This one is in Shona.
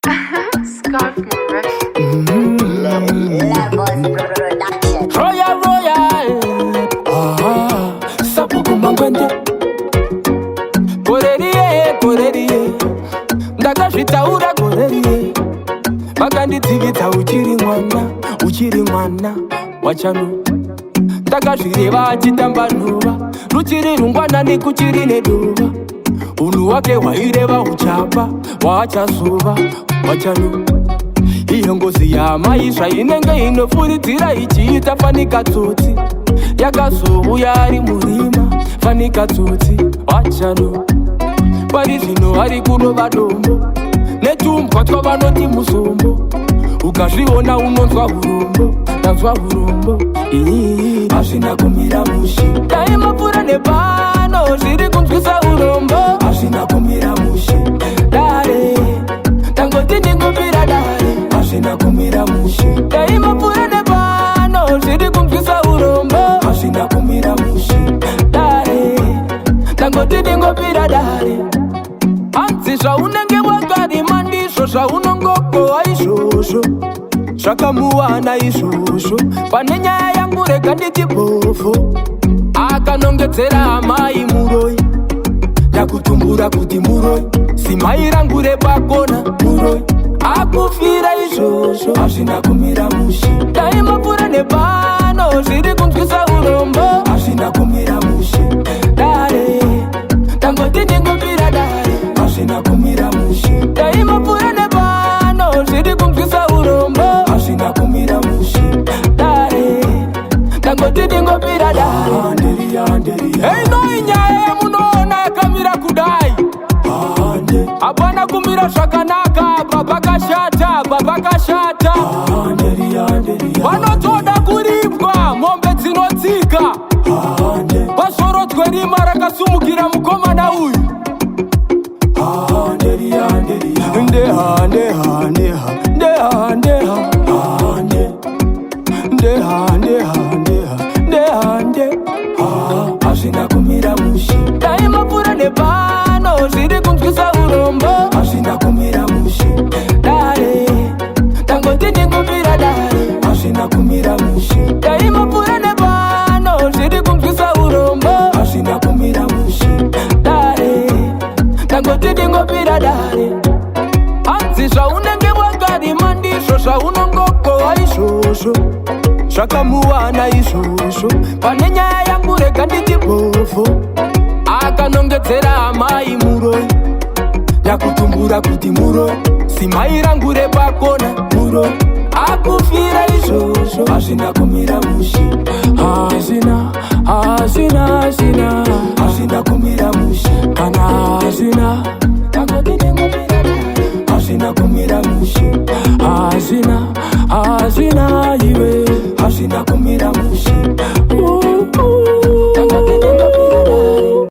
Scarf Murray. Royal, royal. Sapu kumangwende. Korerie. Ndakazvitaura korerie. Vakandidzivita uchiri mwana wachano. Ndakazvireva achitamba nhova. Ruchiri rungwanani kuchiri neduva. Unhu wake waireva uchapa waachazova wachano. Iyo ngozi yamaisva inenge inofuridzira ichiita fanika tsotsi. Yakazouya ari murima fanika tsotsi wachano. Pari zvino ari kunova dombo netumbwa twavanoti musombo. Ukazviona unonzwa urombo, ndanzwa urombo. Hazvina kumira mushe, dai mapfuura nepano zviri kunzwisa urombo. Hazvina kumira mushe, dare tangoti ndingopira dare. Hazvina kumira mushe, dai mapfuura nepano zviri kunzwisa urombo. Hazvina kumira mushe, dare tangoti ndingopira dare. Hanzi zvaunenge wakarima ndizvo zvaunongokohwa izvozvo. Zvakamuwana izvozvo pane nyaya yangu rega nditi bhofo. Akanongedzera amai muroi, ndakutumbura kuti muroi. Simai rangu repakona muroi, akufira izvozvo. Hazvina kumira mushe, dai mapfuura nepano zviri kunzwisa urombo. Hazvina kumira mushe, dare tangoti ndingopira dare. Hazvina kumira mushe, dai mapfuura nepano zviri kunzwisa urombo. Hazvina kumira mushe, dare tangoti ndingopira dare. Eino inyaya yamunoona yakamira kudai. Hapana kumira zvakanaka, papakashata. Vanotoda kuripwa mombe dzinotsika. Vasorodzwe rima rakasumukira mukomana uyu. Hazvina kumira mushe, dai mapfuura nepano zviri kunzwisa urombo. Hazvina kumira mushe, dare tangoti ndingopira dare. Hazvina kumira mushe, dai mapfuura nepano zviri kunzwisa urombo. Hazvina kumira mushe, dare tangoti ndingopira dare. Hanzi zvaunenge wakarima ndizvo zvaunongokohwa izvozvo. Zvakamuwana izvozvo pane nyaya yangu rega nditi bhofo. Akanongedzera amai muroi, ndakutumbura kuti muroi. Simai rangu repakona muroi, akufira izvozvo. Hazvina kumira mushe, hazvina kumira mushe. Kana hazvina tangoti ndingopira dare. Hazvina kumira mushe, hazvina iwe.